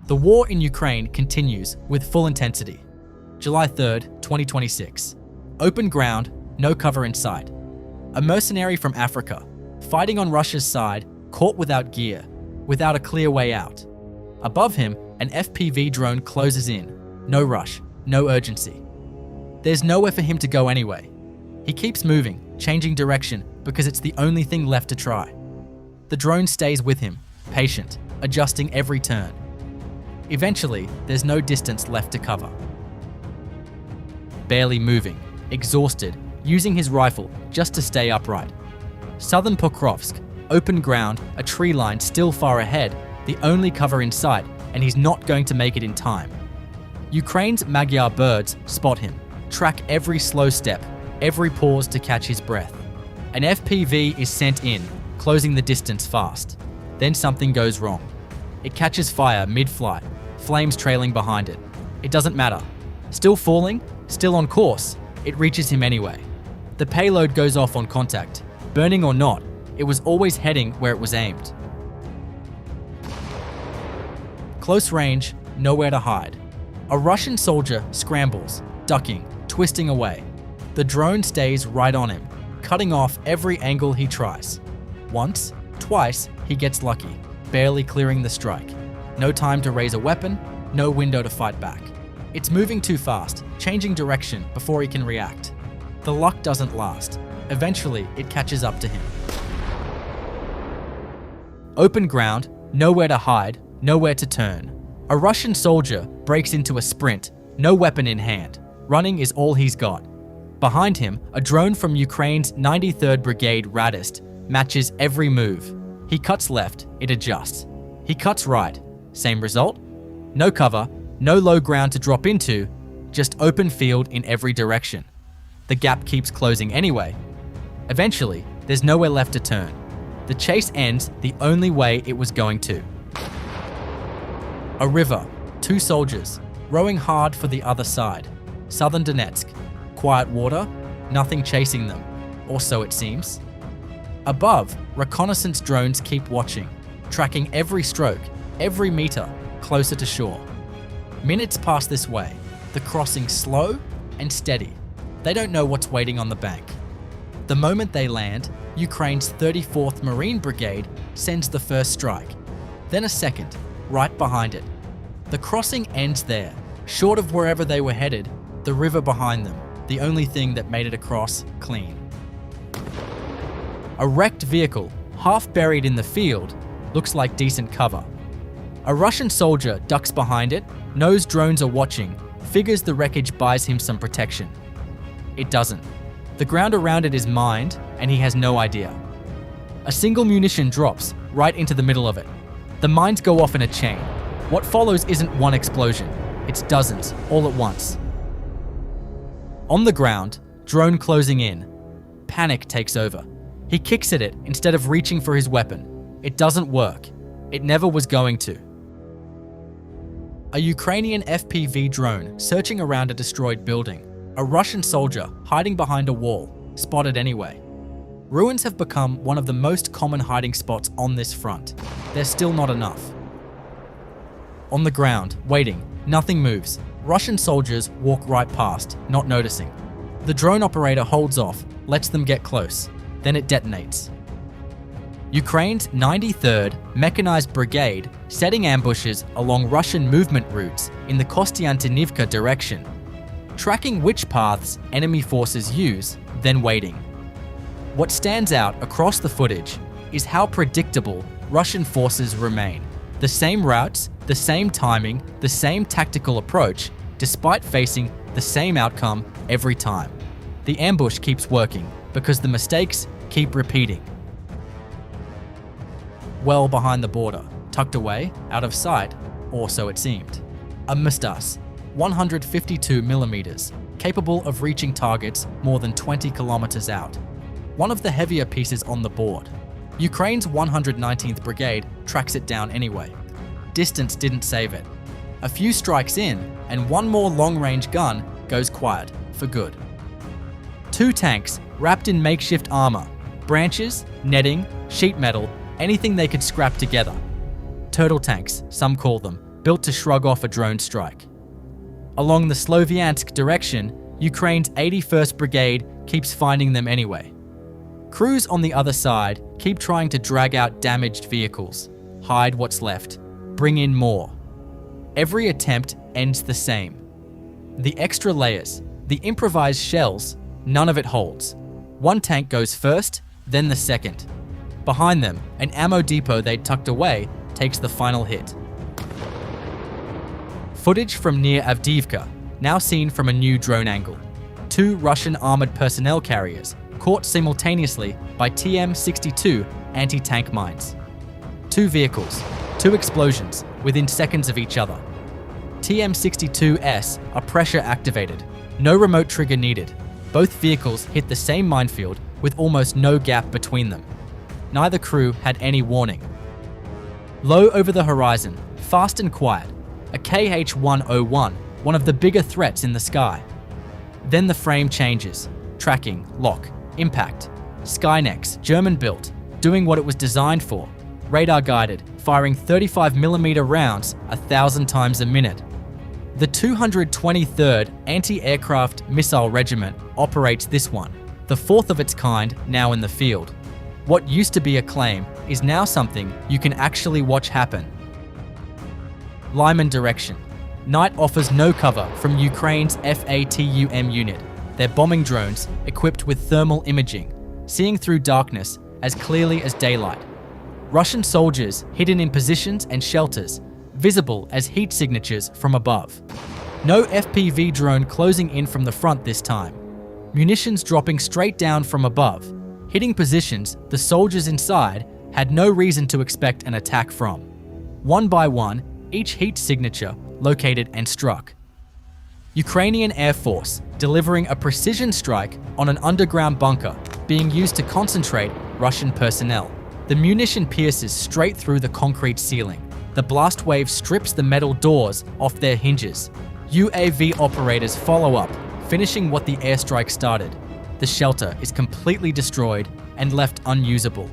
The war in Ukraine continues with full intensity. July 3rd, 2026. Open ground, no cover in sight. A mercenary from Africa, fighting on Russia's side, caught without gear, without a clear way out. Above him, an FPV drone closes in. No rush, no urgency. There's nowhere for him to go anyway. He keeps moving, changing direction, because it's the only thing left to try. The drone stays with him, patient, adjusting every turn. Eventually, there's no distance left to cover. Barely moving, exhausted, using his rifle just to stay upright. Southern Pokrovsk, open ground, a tree line still far ahead, the only cover in sight, and he's not going to make it in time. Ukraine's Magyar birds spot him, track every slow step, every pause to catch his breath. An FPV is sent in, closing the distance fast. Then something goes wrong. It catches fire mid-flight, flames trailing behind it. It doesn't matter. Still falling, still on course, it reaches him anyway. The payload goes off on contact. Burning or not, it was always heading where it was aimed. Close range, nowhere to hide. A Russian soldier scrambles, ducking, twisting away. The drone stays right on him, cutting off every angle he tries. Once, twice, he gets lucky, barely clearing the strike. No time to raise a weapon, no window to fight back. It's moving too fast, changing direction before he can react. The luck doesn't last. Eventually, it catches up to him. Open ground, nowhere to hide, nowhere to turn. A Russian soldier breaks into a sprint, no weapon in hand. Running is all he's got. Behind him, a drone from Ukraine's 93rd Brigade Radist matches every move. He cuts left, it adjusts. He cuts right, same result. No cover, no low ground to drop into, just open field in every direction. The gap keeps closing anyway. Eventually, there's nowhere left to turn. The chase ends the only way it was going to. A river, two soldiers, rowing hard for the other side. Southern Donetsk. Quiet water, nothing chasing them, or so it seems. Above, reconnaissance drones keep watching, tracking every stroke, every meter, closer to shore. Minutes pass this way, the crossing slow and steady. They don't know what's waiting on the bank. The moment they land, Ukraine's 34th Marine Brigade sends the first strike, then a second, right behind it. The crossing ends there, short of wherever they were headed, the river behind them, the only thing that made it across clean. A wrecked vehicle, half buried in the field, looks like decent cover. A Russian soldier ducks behind it, knows drones are watching, figures the wreckage buys him some protection. It doesn't. The ground around it is mined, and he has no idea. A single munition drops right into the middle of it. The mines go off in a chain. What follows isn't one explosion, it's dozens, all at once. On the ground, drone closing in. Panic takes over. He kicks at it instead of reaching for his weapon. It doesn't work. It never was going to. A Ukrainian FPV drone searching around a destroyed building. A Russian soldier hiding behind a wall, spotted anyway. Ruins have become one of the most common hiding spots on this front. There's still not enough. On the ground, waiting, nothing moves. Russian soldiers walk right past, not noticing. The drone operator holds off, lets them get close. Then it detonates. Ukraine's 93rd Mechanized Brigade setting ambushes along Russian movement routes in the Kostiantynivka direction, tracking which paths enemy forces use, then waiting. What stands out across the footage is how predictable Russian forces remain. The same routes, the same timing, the same tactical approach, despite facing the same outcome every time. The ambush keeps working because the mistakes keep repeating. Well behind the border, tucked away, out of sight, or so it seemed. A Mistas, 152mm, capable of reaching targets more than 20 kilometers out. One of the heavier pieces on the board. Ukraine's 119th Brigade tracks it down anyway. Distance didn't save it. A few strikes in, and one more long-range gun goes quiet, for good. Two tanks wrapped in makeshift armor, branches, netting, sheet metal, anything they could scrap together. Turtle tanks, some call them, built to shrug off a drone strike. Along the Sloviansk direction, Ukraine's 81st Brigade keeps finding them anyway. Crews on the other side keep trying to drag out damaged vehicles, hide what's left, bring in more. Every attempt ends the same. The extra layers, the improvised shells, none of it holds. One tank goes first, then the second. Behind them, an ammo depot they'd tucked away takes the final hit. Footage from near Avdiivka, now seen from a new drone angle. 2 Russian armored personnel carriers caught simultaneously by TM-62 anti-tank mines. 2 vehicles, 2 explosions within seconds of each other. TM-62S are pressure activated, no remote trigger needed. Both vehicles hit the same minefield with almost no gap between them. Neither crew had any warning. Low over the horizon, fast and quiet, a KH-101, one of the bigger threats in the sky. Then the frame changes. Tracking, lock, impact. Skynex, German-built, doing what it was designed for. Radar-guided, firing 35mm rounds 1,000 times a minute. The 223rd Anti-Aircraft Missile Regiment operates this one, the 4th of its kind now in the field. What used to be a claim is now something you can actually watch happen. Lyman direction. Night offers no cover from Ukraine's FATUM unit, their bombing drones equipped with thermal imaging, seeing through darkness as clearly as daylight. Russian soldiers hidden in positions and shelters, visible as heat signatures from above. No FPV drone closing in from the front this time. Munitions dropping straight down from above, hitting positions the soldiers inside had no reason to expect an attack from. One by one, each heat signature located and struck. Ukrainian Air Force delivering a precision strike on an underground bunker being used to concentrate Russian personnel. The munition pierces straight through the concrete ceiling. The blast wave strips the metal doors off their hinges. UAV operators follow up, finishing what the airstrike started. The shelter is completely destroyed and left unusable.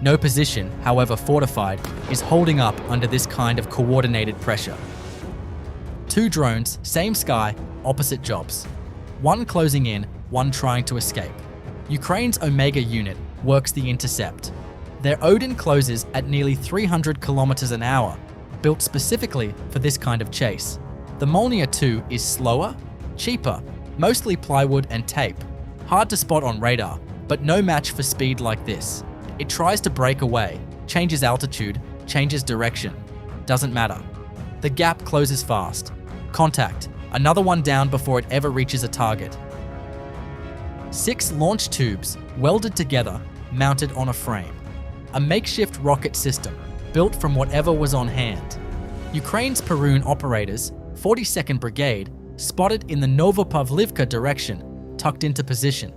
No position, however fortified, is holding up under this kind of coordinated pressure. 2 drones, same sky, opposite jobs. One closing in, one trying to escape. Ukraine's Omega unit works the intercept. Their Odin closes at nearly 300 kilometers an hour, built specifically for this kind of chase. The Molniya 2 is slower, cheaper, mostly plywood and tape. Hard to spot on radar, but no match for speed like this. It tries to break away, changes altitude, changes direction. Doesn't matter. The gap closes fast. Contact, another one down before it ever reaches a target. 6 launch tubes, welded together, mounted on a frame. A makeshift rocket system, built from whatever was on hand. Ukraine's Perun operators, 42nd Brigade, spotted in the Novopavlivka direction, tucked into position.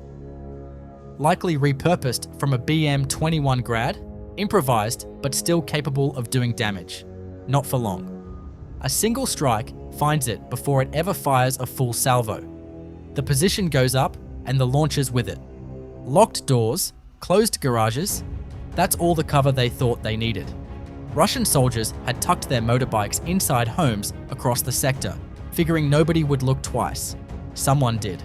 Likely repurposed from a BM-21 Grad, improvised but still capable of doing damage. Not for long. A single strike finds it before it ever fires a full salvo. The position goes up and the launchers with it. Locked doors, closed garages, that's all the cover they thought they needed. Russian soldiers had tucked their motorbikes inside homes across the sector, figuring nobody would look twice. Someone did.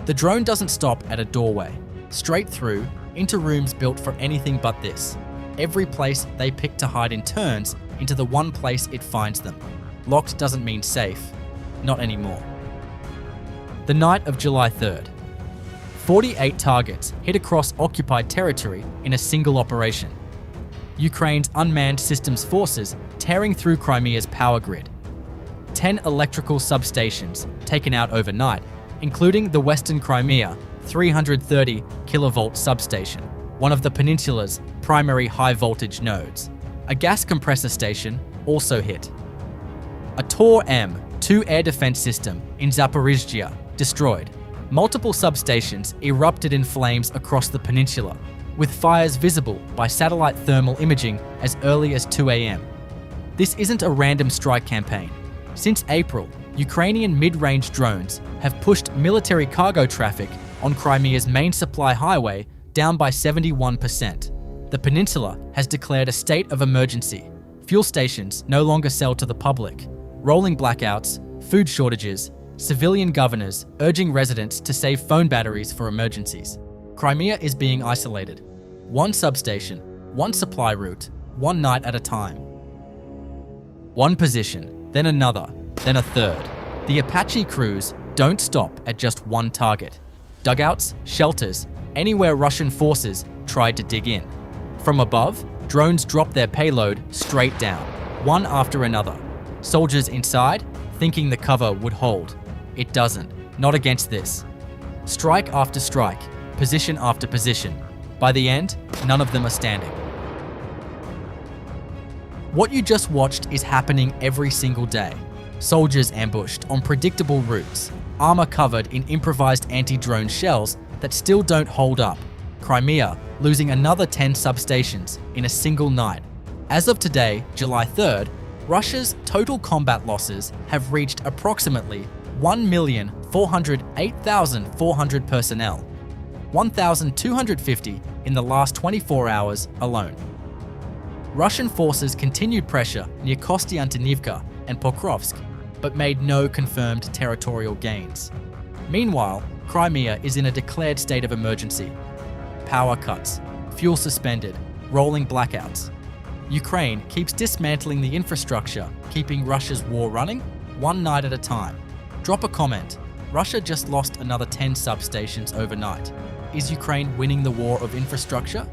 The drone doesn't stop at a doorway. Straight through, into rooms built for anything but this. Every place they pick to hide in turns into the one place it finds them. Locked doesn't mean safe. Not anymore. The night of July 3rd. 48 targets hit across occupied territory in a single operation. Ukraine's Unmanned Systems Forces tearing through Crimea's power grid. 10 electrical substations taken out overnight, including the Western Crimea 330 kilovolt substation, one of the peninsula's primary high-voltage nodes. A gas compressor station also hit. A Tor-M 2 air defense system in Zaporizhzhia destroyed. Multiple substations erupted in flames across the peninsula, with fires visible by satellite thermal imaging as early as 2 a.m. This isn't a random strike campaign. Since April, Ukrainian mid-range drones have pushed military cargo traffic on Crimea's main supply highway down by 71%. The peninsula has declared a state of emergency. Fuel stations no longer sell to the public. Rolling blackouts, food shortages, civilian governors urging residents to save phone batteries for emergencies. Crimea is being isolated. One substation, one supply route, one night at a time. One position, then another, then a third. The Apache crews don't stop at just one target. Dugouts, shelters, anywhere Russian forces tried to dig in. From above, drones drop their payload straight down, one after another. Soldiers inside, thinking the cover would hold. It doesn't, not against this. Strike after strike, position after position. By the end, none of them are standing. What you just watched is happening every single day. Soldiers ambushed on predictable routes, armor covered in improvised anti-drone shells that still don't hold up. Crimea losing another 10 substations in a single night. As of today, July 3rd, Russia's total combat losses have reached approximately 1,408,400 personnel, 1,250 in the last 24 hours alone. Russian forces continued pressure near Kostiantynivka and Pokrovsk, but made no confirmed territorial gains. Meanwhile, Crimea is in a declared state of emergency. Power cuts, fuel suspended, rolling blackouts. Ukraine keeps dismantling the infrastructure, keeping Russia's war running, one night at a time. Drop a comment. Russia just lost another 10 substations overnight. Is Ukraine winning the war of infrastructure?